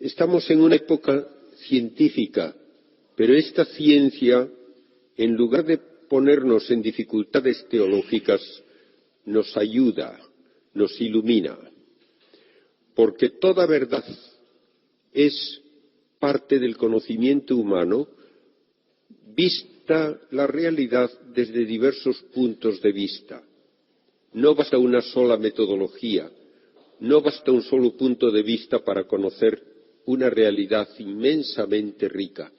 Estamos en una época científica, pero esta ciencia, en lugar de ponernos en dificultades teológicas, nos ayuda, nos ilumina, porque toda verdad es parte del conocimiento humano, vista la realidad desde diversos puntos de vista. No basta una sola metodología, no basta un solo punto de vista para conocer una realidad inmensamente rica.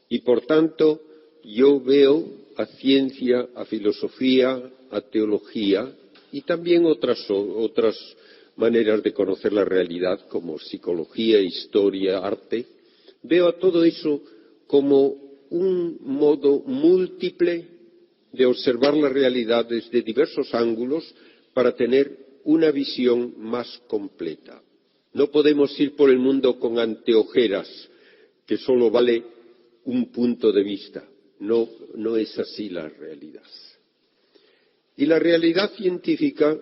Y por tanto, yo veo a ciencia, a filosofía, a teología y también otras maneras de conocer la realidad como psicología, historia, arte. Veo a todo eso como un modo múltiple de observar la realidad desde diversos ángulos para tener una visión más completa. No podemos ir por el mundo con anteojeras, que solo vale un punto de vista. No es así la realidad. Y la realidad científica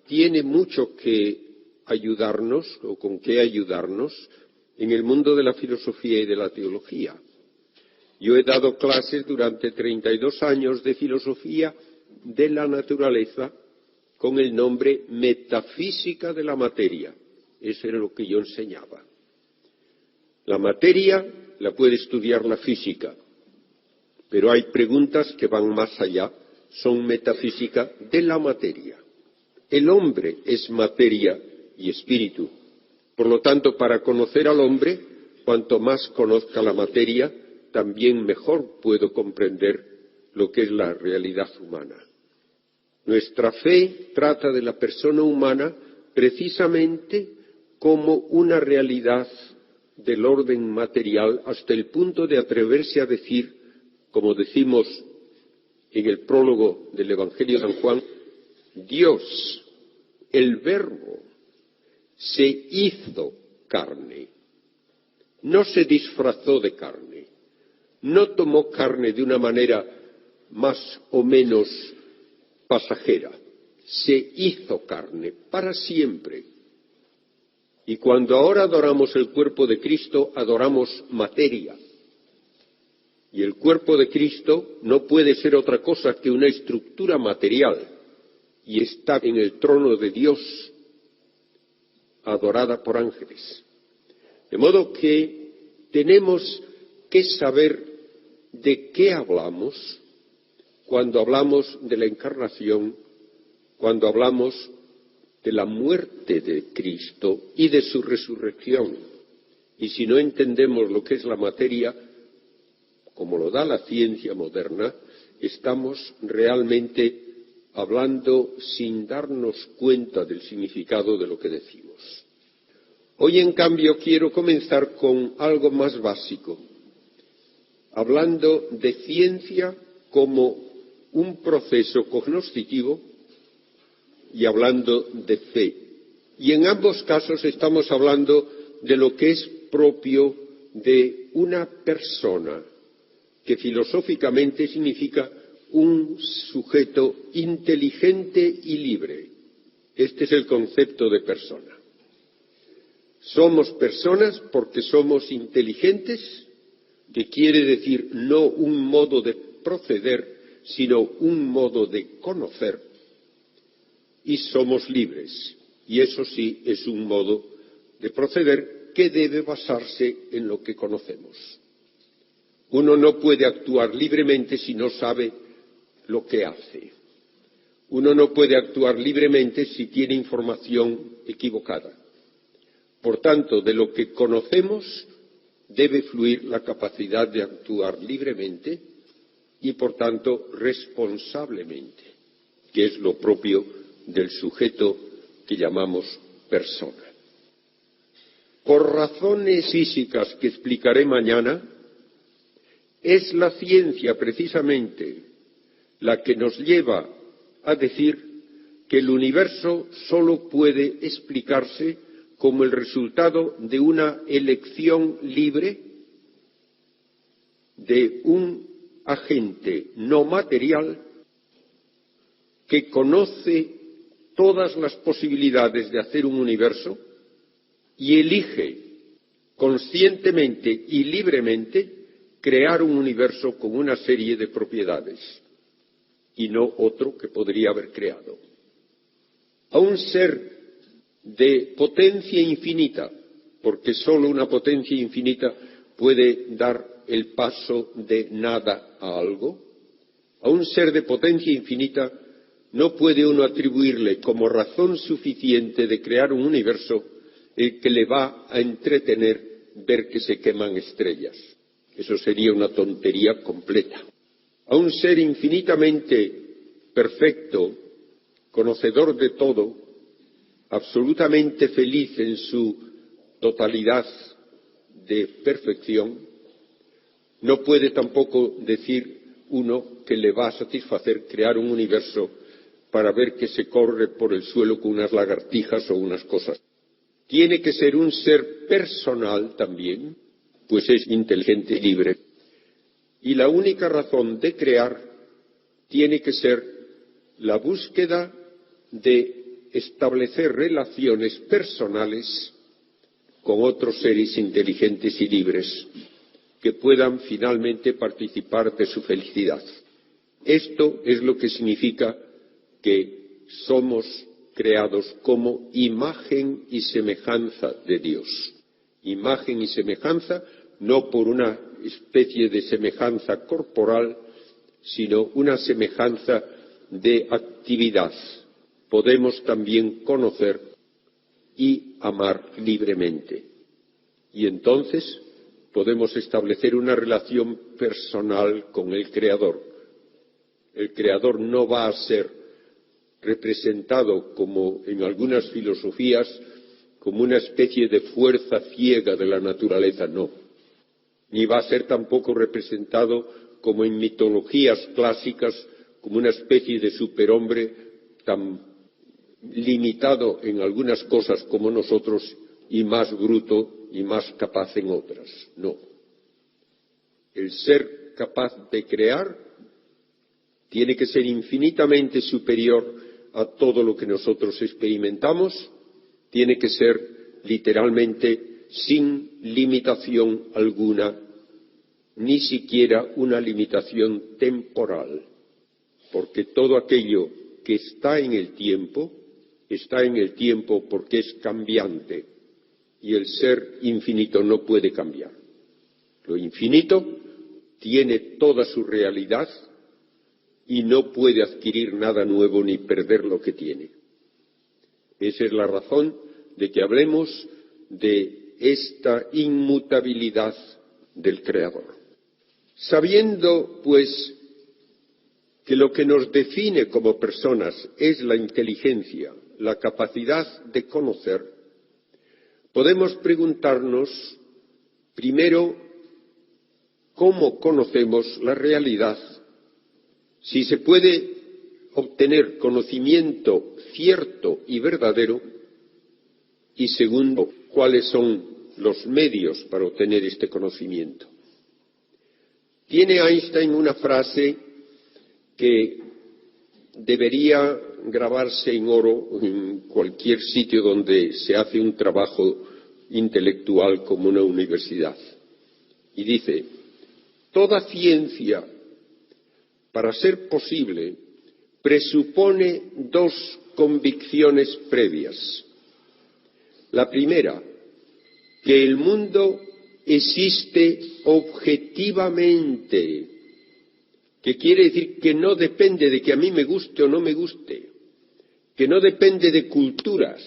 tiene mucho que ayudarnos, o con qué ayudarnos, en el mundo de la filosofía y de la teología. Yo he dado clases durante 32 años de filosofía de la naturaleza con el nombre Metafísica de la Materia. Eso era lo que yo enseñaba. La materia la puede estudiar la física, pero hay preguntas que van más allá, son metafísica de la materia. El hombre es materia y espíritu. Por lo tanto, para conocer al hombre, cuanto más conozca la materia, también mejor puedo comprender lo que es la realidad humana. Nuestra fe trata de la persona humana precisamente como una realidad del orden material, hasta el punto de atreverse a decir, como decimos en el prólogo del Evangelio de San Juan, Dios, el Verbo, se hizo carne, no se disfrazó de carne, no tomó carne de una manera más o menos pasajera, se hizo carne para siempre. Y cuando ahora adoramos el cuerpo de Cristo, adoramos materia. Y el cuerpo de Cristo no puede ser otra cosa que una estructura material, y está en el trono de Dios, adorada por ángeles. De modo que tenemos que saber de qué hablamos cuando hablamos de la encarnación, cuando hablamos de la muerte de Cristo y de su resurrección. Y si no entendemos lo que es la materia, como lo da la ciencia moderna, estamos realmente hablando sin darnos cuenta del significado de lo que decimos. Hoy, en cambio, quiero comenzar con algo más básico, hablando de ciencia como un proceso cognoscitivo y hablando de fe. Y en ambos casos estamos hablando de lo que es propio de una persona, que filosóficamente significa un sujeto inteligente y libre. Este es el concepto de persona. Somos personas porque somos inteligentes, que quiere decir no un modo de proceder, sino un modo de conocer, y somos libres. Y eso sí es un modo de proceder que debe basarse en lo que conocemos. Uno no puede actuar libremente si no sabe lo que hace. Uno no puede actuar libremente si tiene información equivocada. Por tanto, de lo que conocemos debe fluir la capacidad de actuar libremente y, por tanto, responsablemente, que es lo propio del sujeto que llamamos persona. Por razones físicas que explicaré mañana, es la ciencia precisamente la que nos lleva a decir que el universo solo puede explicarse como el resultado de una elección libre de un agente no material que conoce todas las posibilidades de hacer un universo y elige conscientemente y libremente, crear un universo con una serie de propiedades, y no otro que podría haber creado. A un ser de potencia infinita, porque sólo una potencia infinita puede dar el paso de nada a algo, a un ser de potencia infinita no puede uno atribuirle como razón suficiente de crear un universo el que le va a entretener ver que se queman estrellas. Eso sería una tontería completa. A un ser infinitamente perfecto, conocedor de todo, absolutamente feliz en su totalidad de perfección, no puede tampoco decir uno que le va a satisfacer crear un universo para ver que se corre por el suelo con unas lagartijas o unas cosas. Tiene que ser un ser personal también, pues es inteligente y libre. Y la única razón de crear tiene que ser la búsqueda de establecer relaciones personales con otros seres inteligentes y libres que puedan finalmente participar de su felicidad. Esto es lo que significa que somos creados como imagen y semejanza de Dios. Imagen y semejanza, no por una especie de semejanza corporal, sino una semejanza de actividad. Podemos también conocer y amar libremente. Y entonces podemos establecer una relación personal con el Creador. El Creador no va a ser representado, como en algunas filosofías, como una especie de fuerza ciega de la naturaleza, no. Ni va a ser tampoco representado, como en mitologías clásicas, como una especie de superhombre tan limitado en algunas cosas como nosotros y más bruto y más capaz en otras. No. El ser capaz de crear tiene que ser infinitamente superior a todo lo que nosotros experimentamos, tiene que ser literalmente sin limitación alguna, ni siquiera una limitación temporal, porque todo aquello que está en el tiempo porque es cambiante, y el ser infinito no puede cambiar. Lo infinito tiene toda su realidad y no puede adquirir nada nuevo ni perder lo que tiene. Esa es la razón de que hablemos de esta inmutabilidad del Creador. Sabiendo, pues, que lo que nos define como personas es la inteligencia, la capacidad de conocer, podemos preguntarnos, primero, ¿cómo conocemos la realidad? Si se puede obtener conocimiento cierto y verdadero, y segundo, ¿cuáles son los medios para obtener este conocimiento? Tiene Einstein una frase que debería grabarse en oro en cualquier sitio donde se hace un trabajo intelectual como una universidad. Y dice, toda ciencia, para ser posible, presupone dos convicciones previas. La primera, que el mundo existe objetivamente, que quiere decir que no depende de que a mí me guste o no me guste, que no depende de culturas,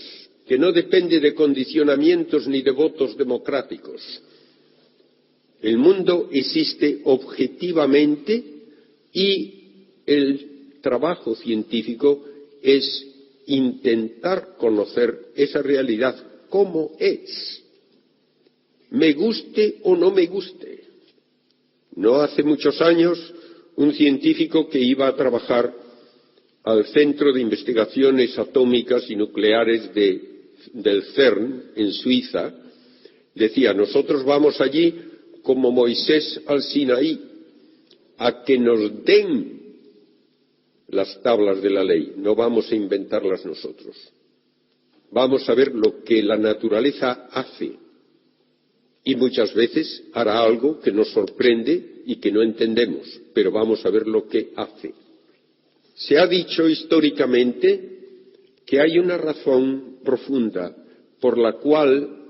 que no depende de condicionamientos ni de votos democráticos. El mundo existe objetivamente y el trabajo científico es intentar conocer esa realidad como es, me guste o no me guste. No hace muchos años, un científico que iba a trabajar al Centro de Investigaciones Atómicas y Nucleares del CERN, en Suiza, decía, nosotros vamos allí como Moisés al Sinaí, a que nos den las tablas de la ley, no vamos a inventarlas nosotros. Vamos a ver lo que la naturaleza hace. Y muchas veces hará algo que nos sorprende y que no entendemos, pero vamos a ver lo que hace. Se ha dicho históricamente que hay una razón profunda por la cual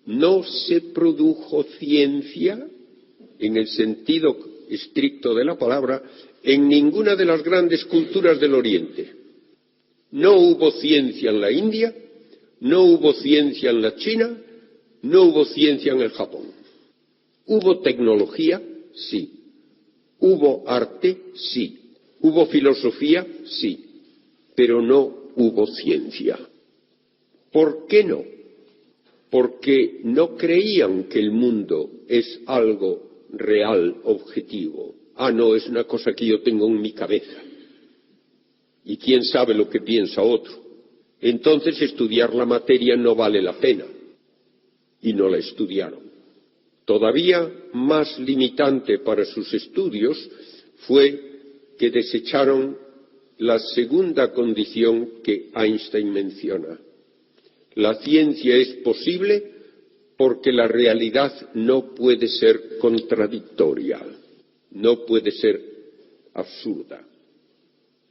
no se produjo ciencia, en el sentido estricto de la palabra, en ninguna de las grandes culturas del Oriente. No hubo ciencia en la India, no hubo ciencia en la China, no hubo ciencia en el Japón. ¿Hubo tecnología? Sí. ¿Hubo arte? Sí. ¿Hubo filosofía? Sí. Pero no hubo ciencia. ¿Por qué no? Porque no creían que el mundo es algo real, objetivo. Ah, no, es una cosa que yo tengo en mi cabeza. Y quién sabe lo que piensa otro. Entonces estudiar la materia no vale la pena. Y no la estudiaron. Todavía más limitante para sus estudios fue que desecharon la segunda condición que Einstein menciona. La ciencia es posible porque la realidad no puede ser contradictoria, no puede ser absurda.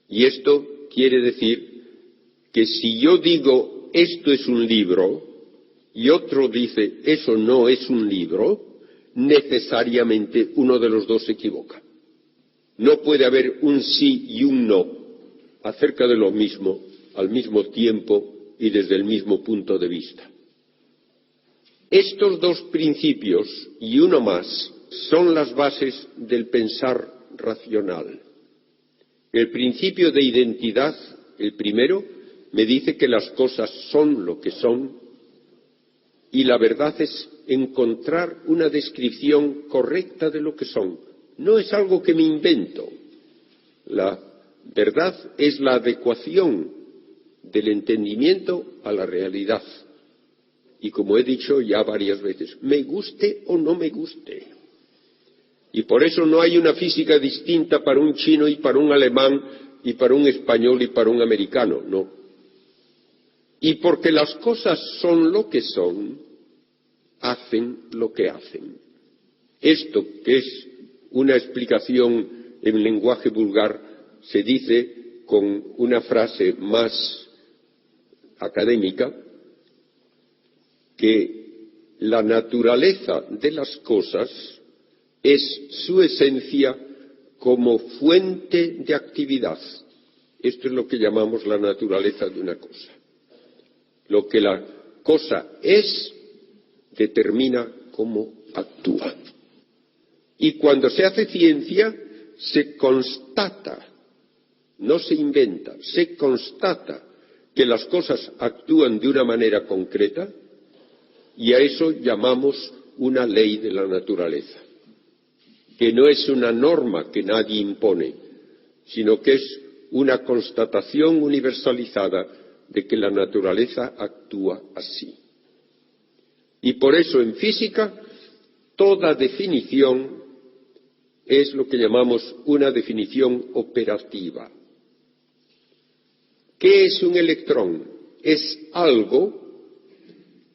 Y esto quiere decir que si yo digo esto es un libro y otro dice eso no es un libro, necesariamente uno de los dos se equivoca. No puede haber un sí y un no acerca de lo mismo al mismo tiempo y desde el mismo punto de vista. Estos dos principios y uno más son las bases del pensar racional. El principio de identidad, el primero, me dice que las cosas son lo que son y la verdad es encontrar una descripción correcta de lo que son. No es algo que me invento. La verdad es la adecuación del entendimiento a la realidad. Y como he dicho ya varias veces, me guste o no me guste. Y por eso no hay una física distinta para un chino y para un alemán y para un español y para un americano, no. Y porque las cosas son lo que son, hacen lo que hacen. Esto, que es una explicación en lenguaje vulgar, se dice con una frase más académica, que la naturaleza de las cosas es su esencia como fuente de actividad. Esto es lo que llamamos la naturaleza de una cosa. Lo que la cosa es determina cómo actúa. Y cuando se hace ciencia, se constata, no se inventa, se constata que las cosas actúan de una manera concreta y a eso llamamos una ley de la naturaleza, que no es una norma que nadie impone, sino que es una constatación universalizada de que la naturaleza actúa así. Y por eso en física toda definición es lo que llamamos una definición operativa. ¿Qué es un electrón? Es algo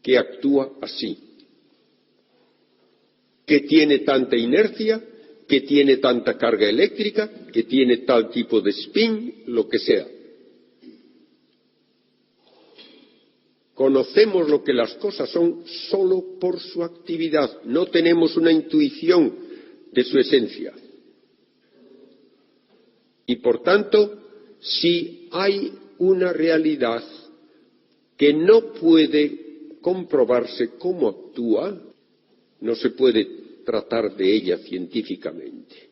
que actúa así, que tiene tanta inercia, que tiene tanta carga eléctrica, que tiene tal tipo de spin, lo que sea. Conocemos lo que las cosas son solo por su actividad, no tenemos una intuición de su esencia. Y por tanto, si hay una realidad que no puede comprobarse cómo actúa, no se puede tratar de ella científicamente.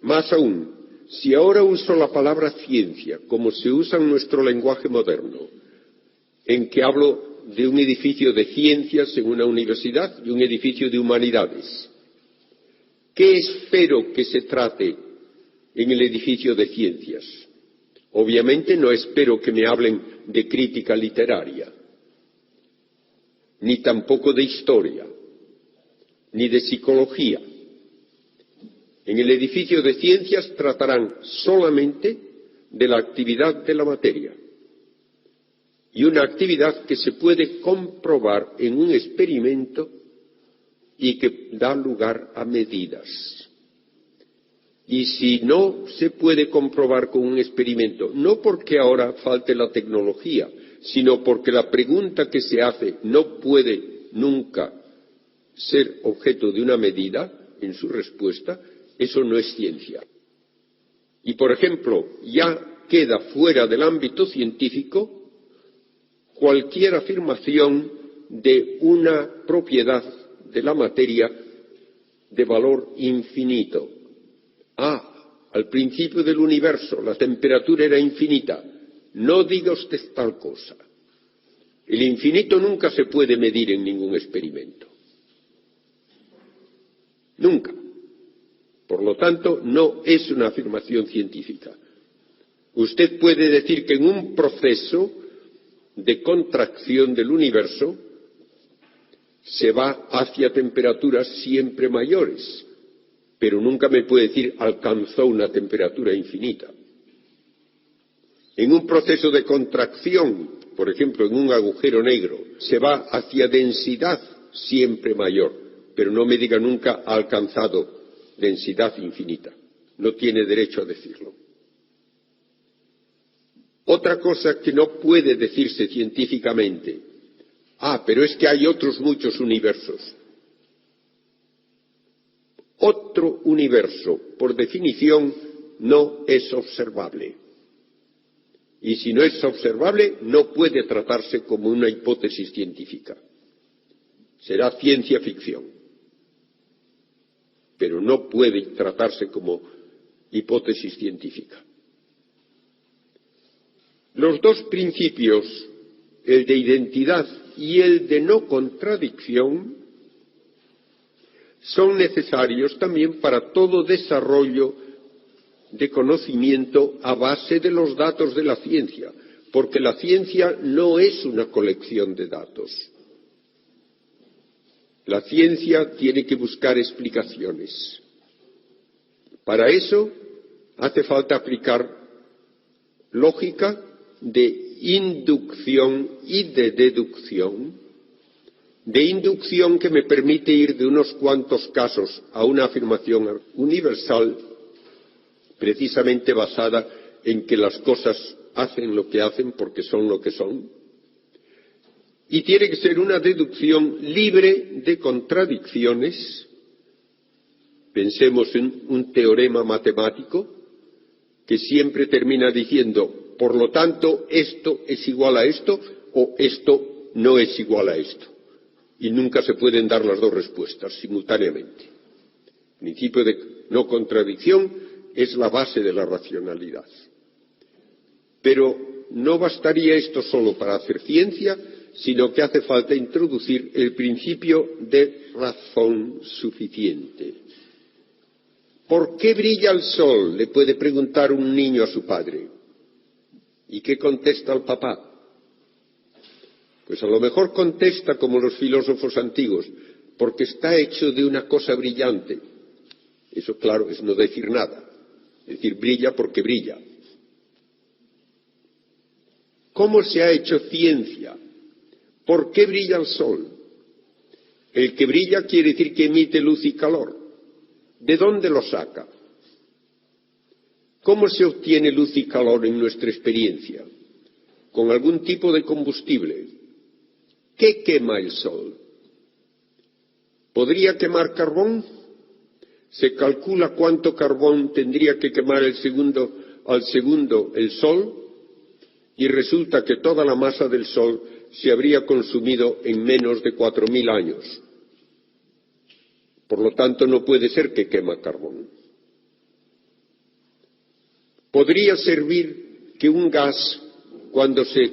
Más aún, si ahora uso la palabra ciencia, como se usa en nuestro lenguaje moderno, en que hablo de un edificio de ciencias en una universidad y un edificio de humanidades, ¿qué espero que se trate en el edificio de ciencias? Obviamente no espero que me hablen de crítica literaria, ni tampoco de historia, ni de psicología. En el edificio de ciencias tratarán solamente de la actividad de la materia. y una actividad que se puede comprobar en un experimento y que da lugar a medidas. Y si no se puede comprobar con un experimento, no porque ahora falte la tecnología, sino porque la pregunta que se hace no puede nunca ser objeto de una medida en su respuesta, eso no es ciencia. Y, por ejemplo, ya queda fuera del ámbito científico cualquier afirmación de una propiedad de la materia de valor infinito. Al principio del universo la temperatura era infinita. No diga usted tal cosa. El infinito nunca se puede medir en ningún experimento. Nunca. Por lo tanto, no es una afirmación científica. Usted puede decir que en un proceso de contracción del universo se va hacia temperaturas siempre mayores, pero nunca me puede decir alcanzó una temperatura infinita. En un proceso de contracción, por ejemplo, en un agujero negro, se va hacia densidad siempre mayor, pero no me diga nunca ha alcanzado densidad infinita. No tiene derecho a decirlo. Otra cosa que no puede decirse científicamente, pero es que hay otros muchos universos. Otro universo, por definición, no es observable. Y si no es observable, no puede tratarse como una hipótesis científica. Será ciencia ficción. Pero no puede tratarse como hipótesis científica. Los dos principios, el de identidad y el de no contradicción, son necesarios también para todo desarrollo de conocimiento a base de los datos de la ciencia, porque la ciencia no es una colección de datos. La ciencia tiene que buscar explicaciones. Para eso hace falta aplicar lógica de inducción y de deducción. De inducción que me permite ir de unos cuantos casos a una afirmación universal, precisamente basada en que las cosas hacen lo que hacen porque son lo que son. Y tiene que ser una deducción libre de contradicciones. Pensemos en un teorema matemático que siempre termina diciendo, por lo tanto, esto es igual a esto o esto no es igual a esto. Y nunca se pueden dar las dos respuestas simultáneamente. El principio de no contradicción es la base de la racionalidad. Pero no bastaría esto solo para hacer ciencia, sino que hace falta introducir el principio de razón suficiente. ¿Por qué brilla el sol?, le puede preguntar un niño a su padre. ¿Y qué contesta el papá? Pues a lo mejor contesta como los filósofos antiguos, porque está hecho de una cosa brillante. Eso, claro, es no decir nada. Es decir, brilla porque brilla. ¿Cómo se ha hecho ciencia? ¿Por qué brilla el sol? El que brilla quiere decir que emite luz y calor. ¿De dónde lo saca? ¿Cómo se obtiene luz y calor en nuestra experiencia? Con algún tipo de combustible. ¿Qué quema el sol? ¿Podría quemar carbón? Se calcula cuánto carbón tendría que quemar al segundo el sol y resulta que toda la masa del sol se habría consumido en menos de 4.000 años. Por lo tanto, no puede ser que quema carbón. ¿Podría servir que un gas, cuando se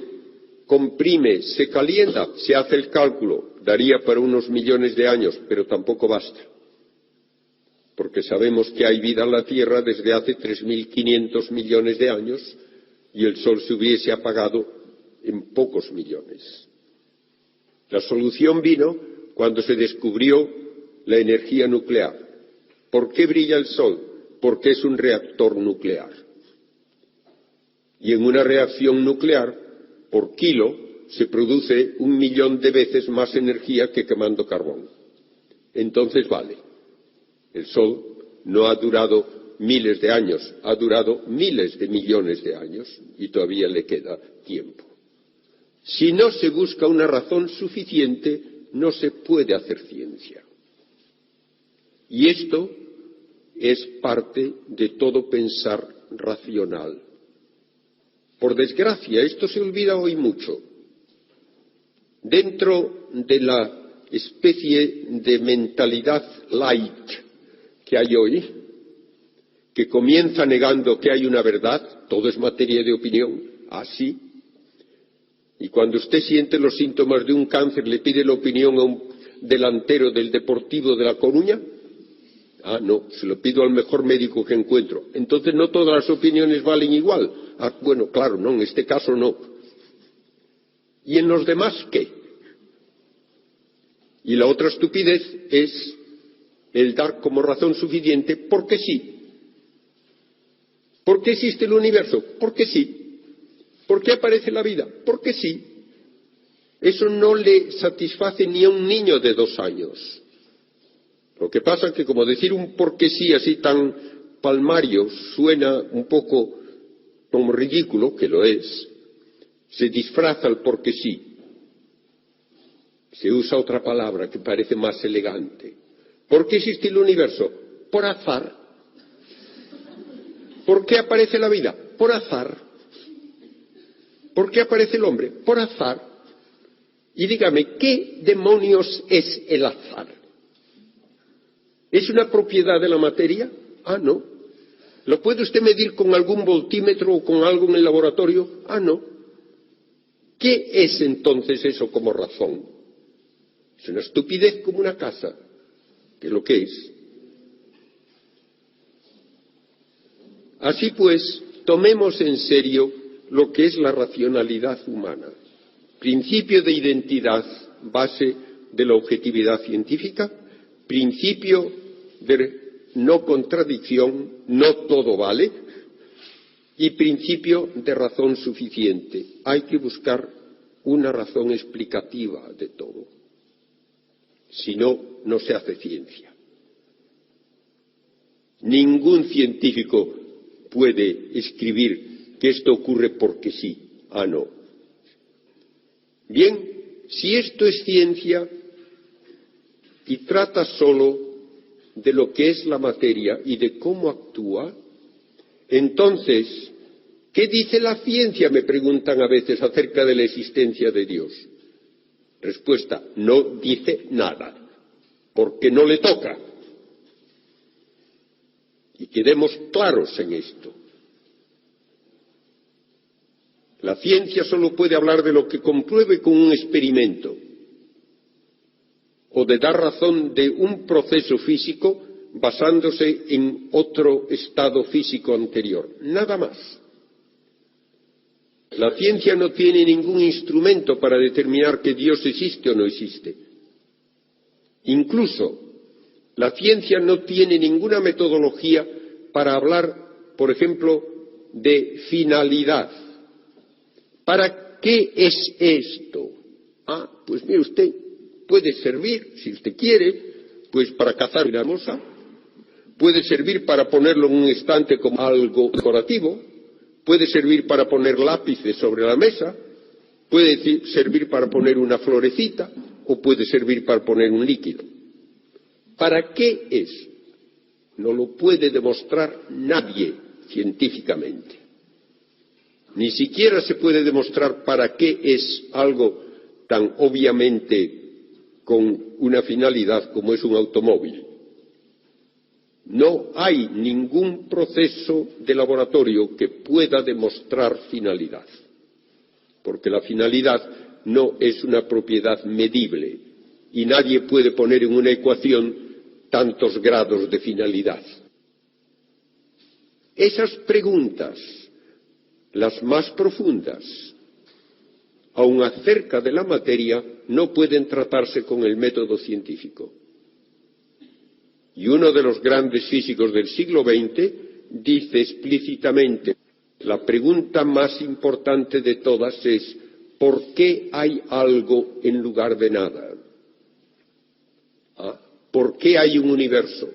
comprime, se calienta? Se hace el cálculo, daría para unos millones de años, pero tampoco basta. Porque sabemos que hay vida en la Tierra desde hace 3.500 millones de años y el Sol se hubiese apagado en pocos millones. La solución vino cuando se descubrió la energía nuclear. ¿Por qué brilla el Sol? Porque es un reactor nuclear. Y en una reacción nuclear, por kilo, se produce 1 millón de veces más energía que quemando carbón. Entonces vale. El Sol no ha durado miles de años, ha durado miles de millones de años y todavía le queda tiempo. Si no se busca una razón suficiente, no se puede hacer ciencia. Y esto es parte de todo pensar racional. Por desgracia, esto se olvida hoy mucho. Dentro de la especie de mentalidad light que hay hoy, que comienza negando que hay una verdad, todo es materia de opinión, así. Y cuando usted siente los síntomas de un cáncer, le pide la opinión a un delantero del Deportivo de La Coruña. Ah, no, se lo pido al mejor médico que encuentro. Entonces no todas las opiniones valen igual. Ah, bueno, claro, no, en este caso no. ¿Y en los demás qué? Y la otra estupidez es el dar como razón suficiente porque sí. ¿Por qué existe el universo? Porque sí. ¿Por qué aparece la vida? Porque sí. Eso no le satisface ni a un niño de 2 años. Lo que pasa es que como decir un porque sí así tan palmario suena un poco como ridículo, que lo es, se disfraza el porque sí. Se usa otra palabra que parece más elegante. ¿Por qué existe el universo? Por azar. ¿Por qué aparece la vida? Por azar. ¿Por qué aparece el hombre? Por azar. Y dígame, ¿qué demonios es el azar? ¿Es una propiedad de la materia? Ah, no. ¿Lo puede usted medir con algún voltímetro o con algo en el laboratorio? Ah, no. ¿Qué es entonces eso como razón? Es una estupidez como una casa, que es lo que es. Así pues, tomemos en serio lo que es la racionalidad humana, principio de identidad, base de la objetividad científica, principio de no contradicción, no todo vale, y principio de razón suficiente. Hay que buscar una razón explicativa de todo. Si no, no se hace ciencia. Ningún científico puede escribir que esto ocurre porque sí. Ah, no. Bien, si esto es ciencia y trata solo de lo que es la materia y de cómo actúa, entonces, ¿qué dice la ciencia? Me preguntan a veces acerca de la existencia de Dios. Respuesta, no dice nada, porque no le toca. Y quedemos claros en esto. La ciencia solo puede hablar de lo que compruebe con un experimento o de dar razón de un proceso físico basándose en otro estado físico anterior. Nada más. La ciencia no tiene ningún instrumento para determinar que Dios existe o no existe. Incluso, la ciencia no tiene ninguna metodología para hablar, por ejemplo, de finalidad. ¿Para qué es esto? Ah, pues mire usted, puede servir, si usted quiere, pues para cazar una moza, puede servir para ponerlo en un estante como algo decorativo, puede servir para poner lápices sobre la mesa, puede servir para poner una florecita o puede servir para poner un líquido. ¿Para qué es? No lo puede demostrar nadie científicamente. Ni siquiera se puede demostrar para qué es algo tan obviamente con una finalidad como es un automóvil. No hay ningún proceso de laboratorio que pueda demostrar finalidad, porque la finalidad no es una propiedad medible y nadie puede poner en una ecuación tantos grados de finalidad. Esas preguntas, las más profundas, aun acerca de la materia, no pueden tratarse con el método científico. Y uno de los grandes físicos del siglo XX dice explícitamente, la pregunta más importante de todas es, ¿por qué hay algo en lugar de nada? ¿Por qué hay un universo?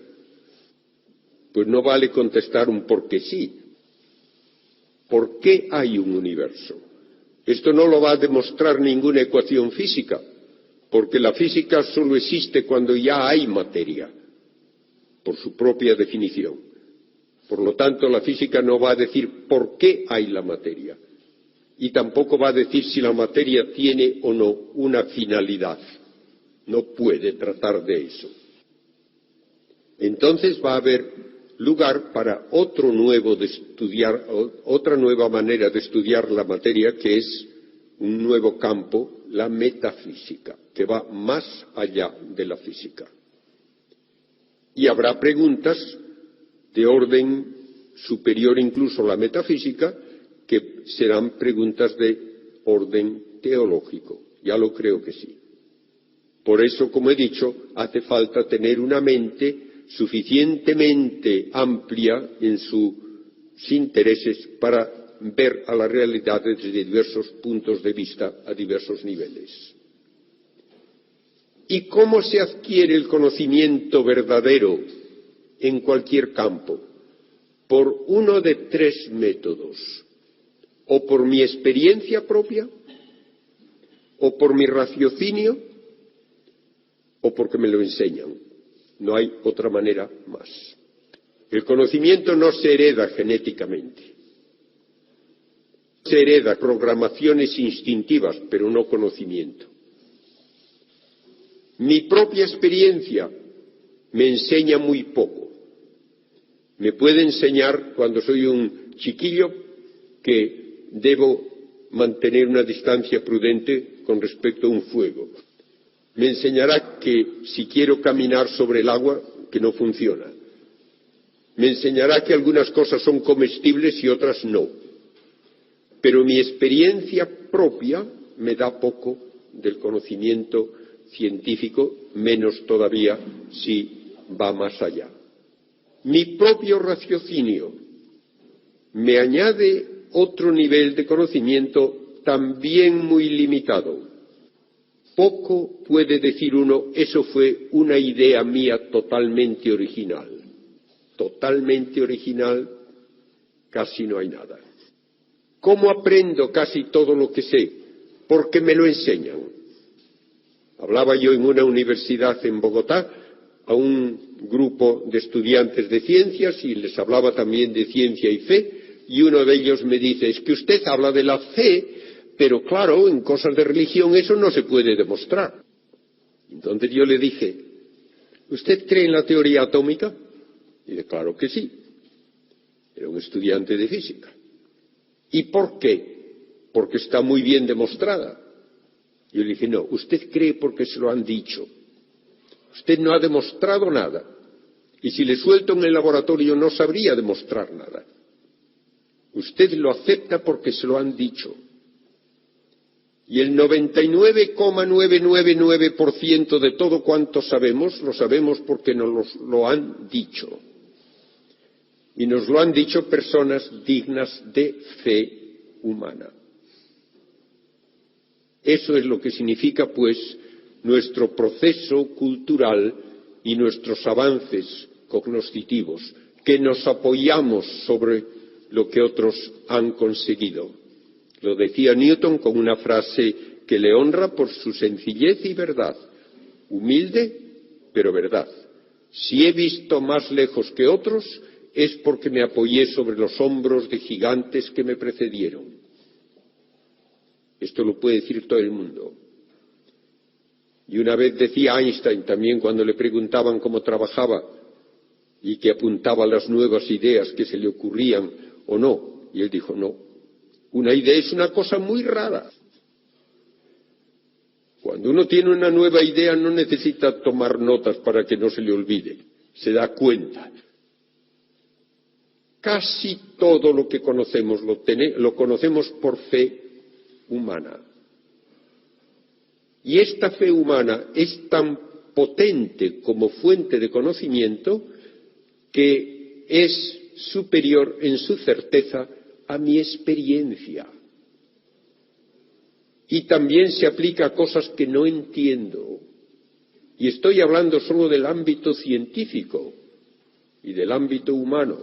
Pues no vale contestar un porque sí. ¿Por qué hay un universo? Esto no lo va a demostrar ninguna ecuación física, porque la física solo existe cuando ya hay materia, por su propia definición. Por lo tanto, la física no va a decir por qué hay la materia, y tampoco va a decir si la materia tiene o no una finalidad. No puede tratar de eso. Entonces va a haber lugar para otra nueva manera de estudiar la materia, que es un nuevo campo, la metafísica, que va más allá de la física. Y habrá preguntas de orden superior incluso a la metafísica, que serán preguntas de orden teológico. Ya lo creo que sí. Por eso, como he dicho, hace falta tener una mente suficientemente amplia en sus intereses para ver a la realidad desde diversos puntos de vista a diversos niveles. ¿Y cómo se adquiere el conocimiento verdadero en cualquier campo? Por uno de tres métodos: o por mi experiencia propia, o por mi raciocinio, o porque me lo enseñan. No hay otra manera más. El conocimiento no se hereda genéticamente. Se hereda programaciones instintivas, pero no conocimiento. Mi propia experiencia me enseña muy poco. Me puede enseñar, cuando soy un chiquillo, que debo mantener una distancia prudente con respecto a un fuego. Me enseñará que si quiero caminar sobre el agua, que no funciona. Me enseñará que algunas cosas son comestibles y otras no. Pero mi experiencia propia me da poco del conocimiento científico, menos todavía si va más allá. Mi propio raciocinio me añade otro nivel de conocimiento también muy limitado. Poco puede decir uno, eso fue una idea mía totalmente original. Totalmente original, casi no hay nada. ¿Cómo aprendo casi todo lo que sé? Porque me lo enseñan. Hablaba yo en una universidad en Bogotá a un grupo de estudiantes de ciencias y les hablaba también de ciencia y fe, y uno de ellos me dice, es que usted habla de la fe, pero claro, en cosas de religión eso no se puede demostrar. Entonces yo le dije, ¿usted cree en la teoría atómica? Y dice, claro que sí. Era un estudiante de física. ¿Y por qué? Porque está muy bien demostrada. Yo le dije, no, usted cree porque se lo han dicho. Usted no ha demostrado nada. Y si le suelto en el laboratorio no sabría demostrar nada. Usted lo acepta porque se lo han dicho. Y el 99,999% de todo cuanto sabemos, lo sabemos porque nos lo han dicho. Y nos lo han dicho personas dignas de fe humana. Eso es lo que significa, pues, nuestro proceso cultural y nuestros avances cognoscitivos, que nos apoyamos sobre lo que otros han conseguido. Lo decía Newton con una frase que le honra por su sencillez y verdad. Humilde, pero verdad. Si he visto más lejos que otros, es porque me apoyé sobre los hombros de gigantes que me precedieron. Esto lo puede decir todo el mundo. Y una vez decía Einstein también, cuando le preguntaban cómo trabajaba y que apuntaba las nuevas ideas que se le ocurrían o no, y él dijo, no, una idea es una cosa muy rara. Cuando uno tiene una nueva idea no necesita tomar notas para que no se le olvide, se da cuenta. Casi todo lo que conocemos lo conocemos por fe humana. Y esta fe humana es tan potente como fuente de conocimiento que es superior en su certeza a mi experiencia. y también se aplica a cosas que no entiendo. Y estoy hablando solo del ámbito científico y del ámbito humano.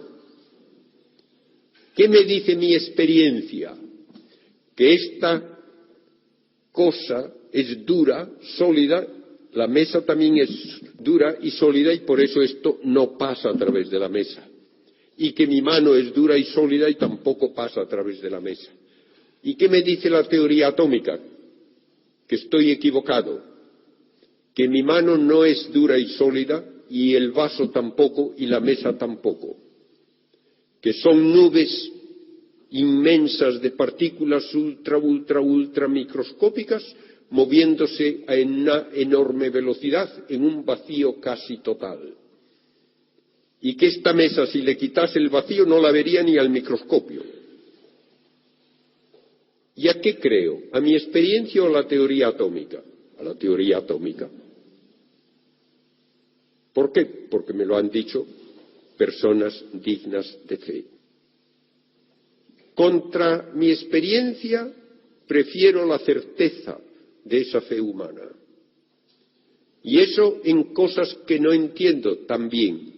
¿Qué me dice mi experiencia? Que esta cosa es dura, sólida, la mesa también es dura y sólida y por eso esto no pasa a través de la mesa. Y que mi mano es dura y sólida y tampoco pasa a través de la mesa. ¿Y qué me dice la teoría atómica? Que estoy equivocado, que mi mano no es dura y sólida y el vaso tampoco y la mesa tampoco, que son nubes inmensas de partículas ultra microscópicas moviéndose a una enorme velocidad en un vacío casi total. Y que esta mesa, si le quitase el vacío, no la vería ni al microscopio. ¿Y a qué creo? ¿A mi experiencia o a la teoría atómica? A la teoría atómica. ¿Por qué? Porque me lo han dicho personas dignas de fe. Contra mi experiencia prefiero la certeza de esa fe humana. Y eso en cosas que no entiendo también.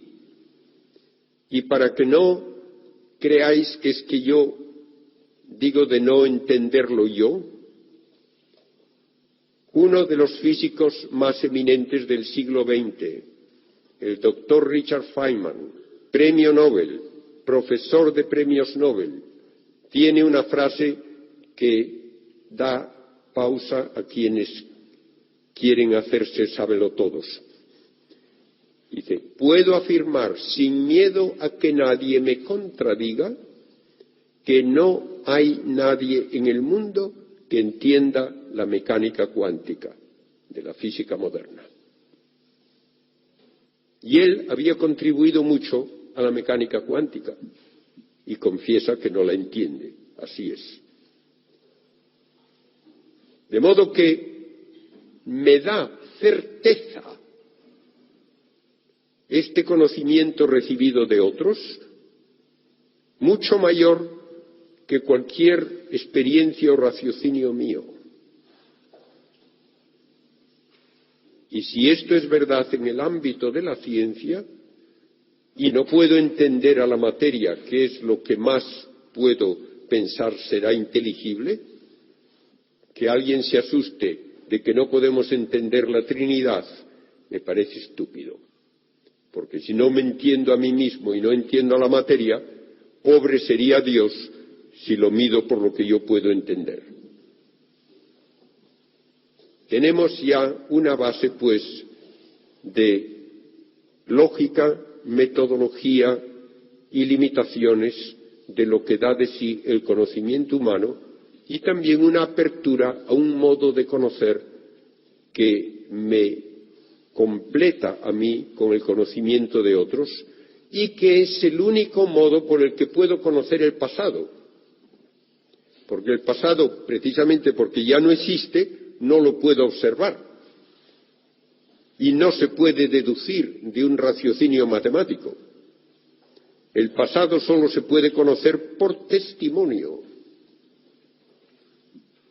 Y para que no creáis que es que yo digo de no entenderlo yo, uno de los físicos más eminentes del siglo XX, el doctor Richard Feynman, premio Nobel, profesor de premios Nobel, tiene una frase que da pausa a quienes quieren hacerse sábelotodos. Dice, puedo afirmar sin miedo a que nadie me contradiga que no hay nadie en el mundo que entienda la mecánica cuántica de la física moderna. Y él había contribuido mucho a la mecánica cuántica y confiesa que no la entiende. Así es. De modo que me da certeza este conocimiento recibido de otros, mucho mayor que cualquier experiencia o raciocinio mío. Y si esto es verdad en el ámbito de la ciencia, y no puedo entender a la materia, que es lo que más puedo pensar será inteligible, que alguien se asuste de que no podemos entender la Trinidad, me parece estúpido. Porque si no me entiendo a mí mismo y no entiendo a la materia, pobre sería Dios si lo mido por lo que yo puedo entender. Tenemos ya una base, pues, de lógica, metodología y limitaciones de lo que da de sí el conocimiento humano y también una apertura a un modo de conocer que me completa a mí con el conocimiento de otros y que es el único modo por el que puedo conocer el pasado. Porque el pasado, precisamente porque ya no existe, no lo puedo observar. Y no se puede deducir de un raciocinio matemático. El pasado solo se puede conocer por testimonio.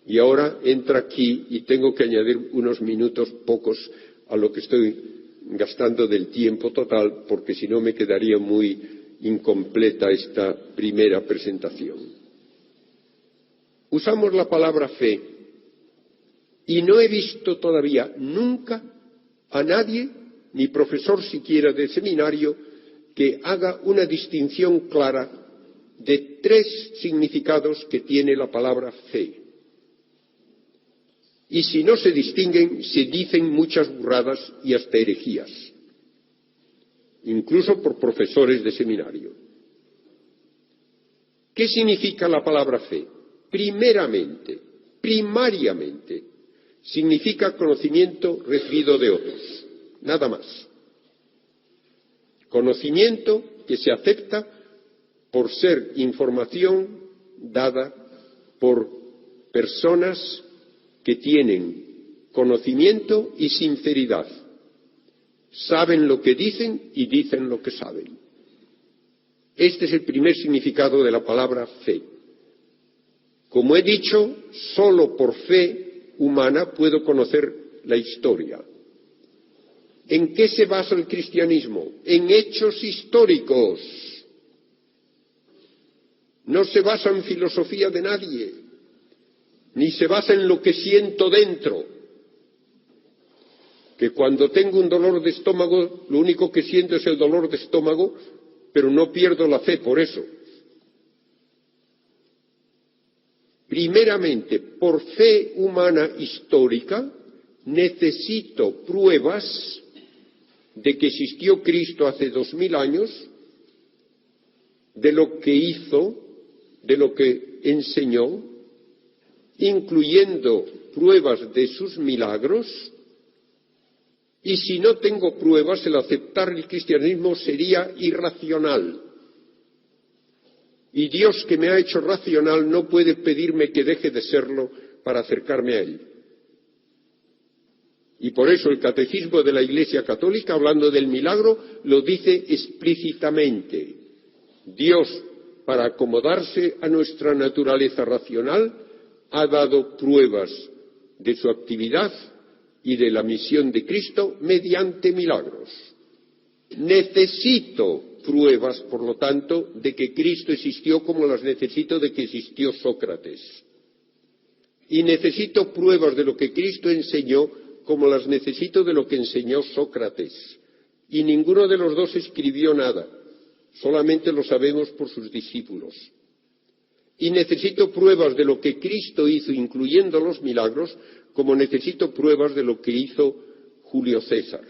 Y ahora entra aquí y tengo que añadir unos minutos pocos a lo que estoy gastando del tiempo total, porque si no me quedaría muy incompleta esta primera presentación. Usamos la palabra fe y no he visto todavía nunca a nadie, ni profesor siquiera de seminario, que haga una distinción clara de tres significados que tiene la palabra fe. Y si no se distinguen, se dicen muchas burradas y hasta herejías, incluso por profesores de seminario. ¿Qué significa la palabra fe? Primariamente, significa conocimiento recibido de otros, nada más. Conocimiento que se acepta por ser información dada por personas que tienen conocimiento y sinceridad. Saben lo que dicen y dicen lo que saben. Este es el primer significado de la palabra fe. Como he dicho, solo por fe humana puedo conocer la historia. ¿En qué se basa el cristianismo? En hechos históricos. No se basa en filosofía de nadie, ni se basa en lo que siento dentro. Que cuando tengo un dolor de estómago, lo único que siento es el dolor de estómago, pero no pierdo la fe por eso. Primeramente, por fe humana histórica, necesito pruebas de que existió Cristo hace 2000 años, de lo que hizo, de lo que enseñó, incluyendo pruebas de sus milagros, y si no tengo pruebas, el aceptar el cristianismo sería irracional. Y Dios, que me ha hecho racional, no puede pedirme que deje de serlo para acercarme a Él. Y por eso el Catecismo de la Iglesia Católica, hablando del milagro, lo dice explícitamente. Dios, para acomodarse a nuestra naturaleza racional, ha dado pruebas de su actividad y de la misión de Cristo mediante milagros. Necesito pruebas, por lo tanto, de que Cristo existió como las necesito de que existió Sócrates. Y necesito pruebas de lo que Cristo enseñó como las necesito de lo que enseñó Sócrates. Y ninguno de los dos escribió nada, solamente lo sabemos por sus discípulos. Y necesito pruebas de lo que Cristo hizo, incluyendo los milagros, como necesito pruebas de lo que hizo Julio César.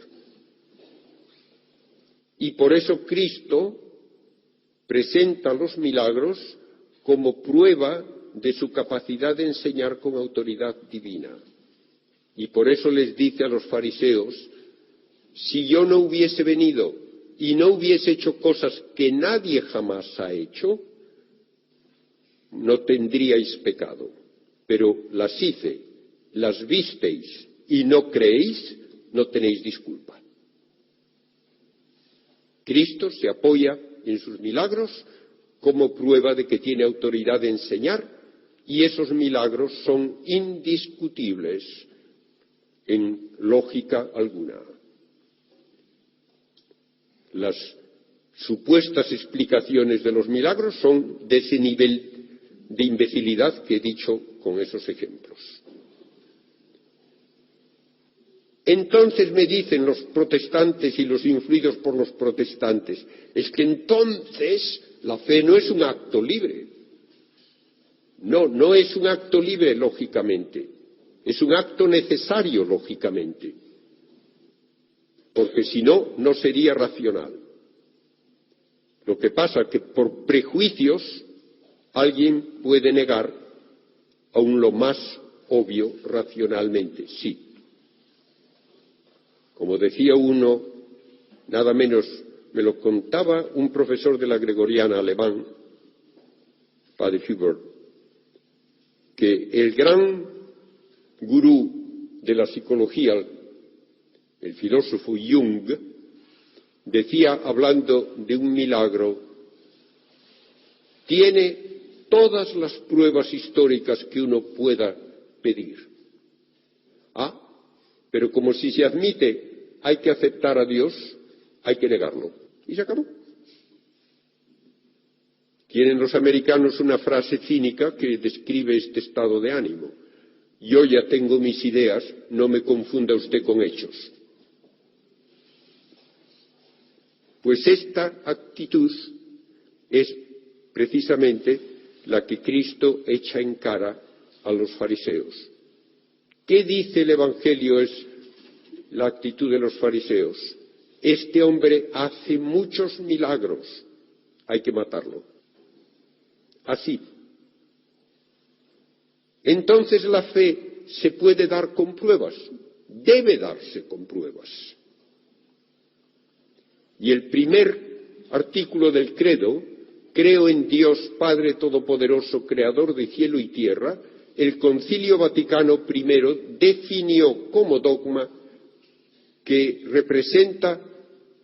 Y por eso Cristo presenta los milagros como prueba de su capacidad de enseñar con autoridad divina. Y por eso les dice a los fariseos, si yo no hubiese venido y no hubiese hecho cosas que nadie jamás ha hecho, no tendríais pecado. Pero las hice, las visteis y no creéis, no tenéis disculpa. Cristo se apoya en sus milagros como prueba de que tiene autoridad de enseñar, y esos milagros son indiscutibles en lógica alguna. Las supuestas explicaciones de los milagros son de ese nivel de imbecilidad que he dicho con esos ejemplos. Entonces me dicen los protestantes y los influidos por los protestantes, es que entonces la fe no es un acto libre. No, no es un acto libre lógicamente, es un acto necesario lógicamente, porque si no, no sería racional. Lo que pasa es que por prejuicios alguien puede negar aún lo más obvio racionalmente, sí. Como decía uno, nada menos, me lo contaba un profesor de la Gregoriana alemán, padre Hubert, que el gran gurú de la psicología, el filósofo Jung, decía, hablando de un milagro, tiene todas las pruebas históricas que uno pueda pedir. Pero como si se admite hay que aceptar a Dios, hay que negarlo. Y se acabó. Tienen los americanos una frase cínica que describe este estado de ánimo. Yo ya tengo mis ideas, no me confunda usted con hechos. Pues esta actitud es precisamente la que Cristo echa en cara a los fariseos. ¿Qué dice el Evangelio es la actitud de los fariseos? Este hombre hace muchos milagros, hay que matarlo. Así. Entonces la fe se puede dar con pruebas, debe darse con pruebas. Y el primer artículo del credo, creo en Dios Padre Todopoderoso, Creador de cielo y tierra, el Concilio Vaticano I definió como dogma que representa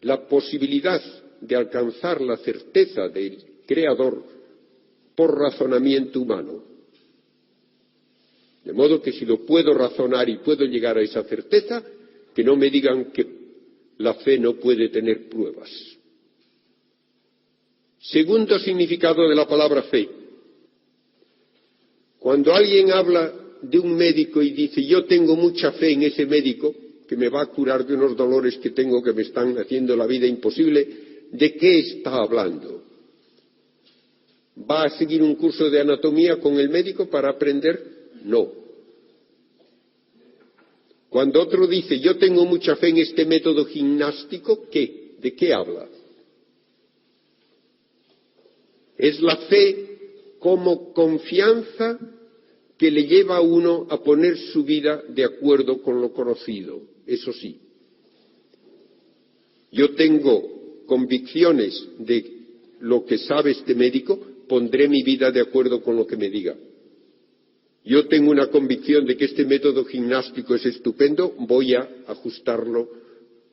la posibilidad de alcanzar la certeza del Creador por razonamiento humano. De modo que si lo puedo razonar y puedo llegar a esa certeza, que no me digan que la fe no puede tener pruebas. Segundo significado de la palabra fe. Cuando alguien habla de un médico y dice, yo tengo mucha fe en ese médico, que me va a curar de unos dolores que tengo que me están haciendo la vida imposible, ¿de qué está hablando? ¿Va a seguir un curso de anatomía con el médico para aprender? No. Cuando otro dice, yo tengo mucha fe en este método gimnástico, ¿qué? ¿De qué habla? Es la fe como confianza que le lleva a uno a poner su vida de acuerdo con lo conocido. Eso sí. Yo tengo convicciones de lo que sabe este médico, pondré mi vida de acuerdo con lo que me diga. Yo tengo una convicción de que este método gimnástico es estupendo, voy a ajustarlo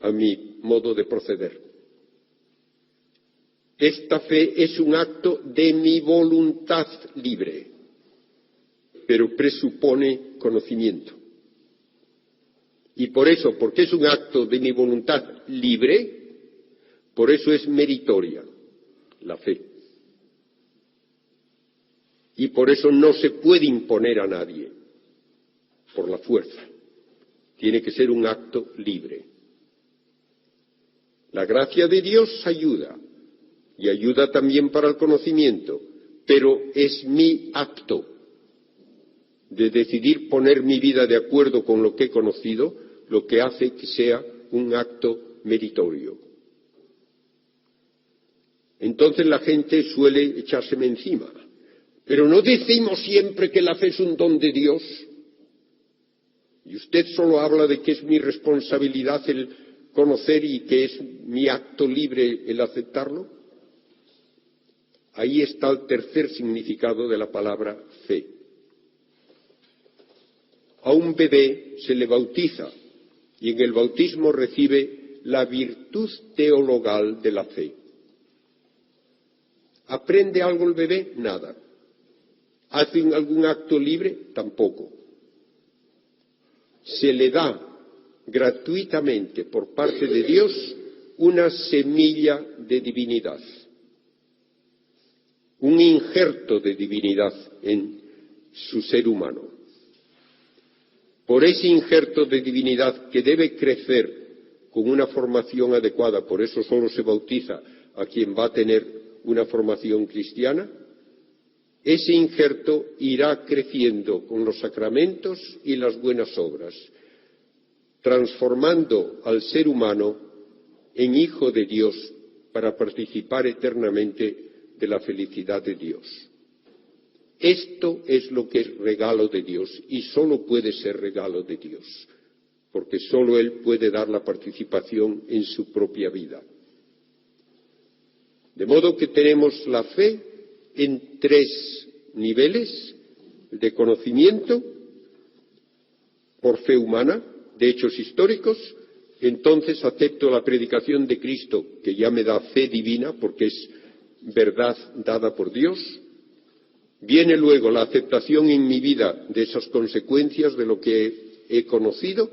a mi modo de proceder. Esta fe es un acto de mi voluntad libre, pero presupone conocimiento. Y por eso, porque es un acto de mi voluntad libre, por eso es meritoria la fe. Y por eso no se puede imponer a nadie por la fuerza. Tiene que ser un acto libre. La gracia de Dios ayuda, y ayuda también para el conocimiento, pero es mi acto de decidir poner mi vida de acuerdo con lo que he conocido, lo que hace que sea un acto meritorio. Entonces la gente suele echárseme encima. Pero no decimos siempre que la fe es un don de Dios. Y usted solo habla de que es mi responsabilidad el conocer y que es mi acto libre el aceptarlo. Ahí está el tercer significado de la palabra fe. A un bebé se le bautiza y en el bautismo recibe la virtud teologal de la fe. ¿Aprende algo el bebé? Nada. ¿Hace algún acto libre? Tampoco. Se le da gratuitamente por parte de Dios una semilla de divinidad, un injerto de divinidad en su ser humano. Por ese injerto de divinidad que debe crecer con una formación adecuada, por eso solo se bautiza a quien va a tener una formación cristiana, ese injerto irá creciendo con los sacramentos y las buenas obras, transformando al ser humano en hijo de Dios para participar eternamente de la felicidad de Dios. Esto es lo que es regalo de Dios y solo puede ser regalo de Dios, porque solo Él puede dar la participación en su propia vida. De modo que tenemos la fe en tres niveles: de conocimiento, por fe humana, de hechos históricos. Entonces acepto la predicación de Cristo, que ya me da fe divina, porque es verdad dada por Dios. Viene luego la aceptación en mi vida de esas consecuencias de lo que he conocido,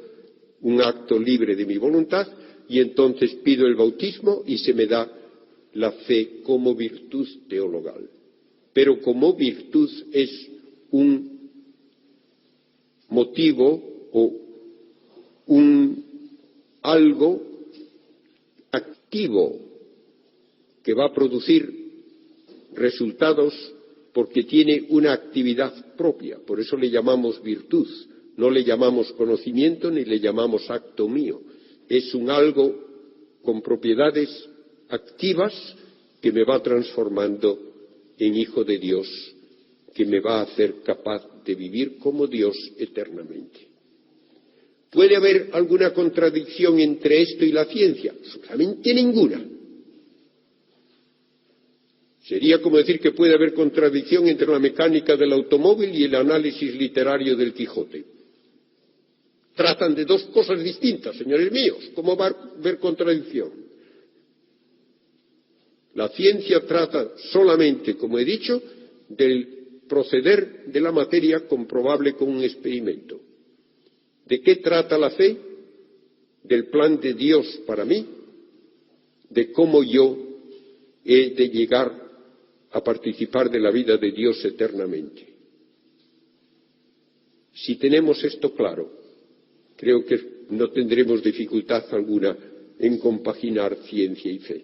un acto libre de mi voluntad, y entonces pido el bautismo y se me da la fe como virtud teologal. Pero como virtud es un motivo o algo activo que va a producir resultados porque tiene una actividad propia. Por eso le llamamos virtud. No le llamamos conocimiento ni le llamamos acto mío. Es un algo con propiedades activas que me va transformando en hijo de Dios, que me va a hacer capaz de vivir como Dios eternamente. ¿Puede haber alguna contradicción entre esto y la ciencia? Absolutamente ninguna. Sería como decir que puede haber contradicción entre la mecánica del automóvil y el análisis literario del Quijote. Tratan de dos cosas distintas, señores míos. ¿Cómo va a haber contradicción? La ciencia trata solamente, como he dicho, del proceder de la materia comprobable con un experimento. ¿De qué trata la fe? Del plan de Dios para mí, de cómo yo he de llegar a participar de la vida de Dios eternamente. Si tenemos esto claro, creo que no tendremos dificultad alguna en compaginar ciencia y fe.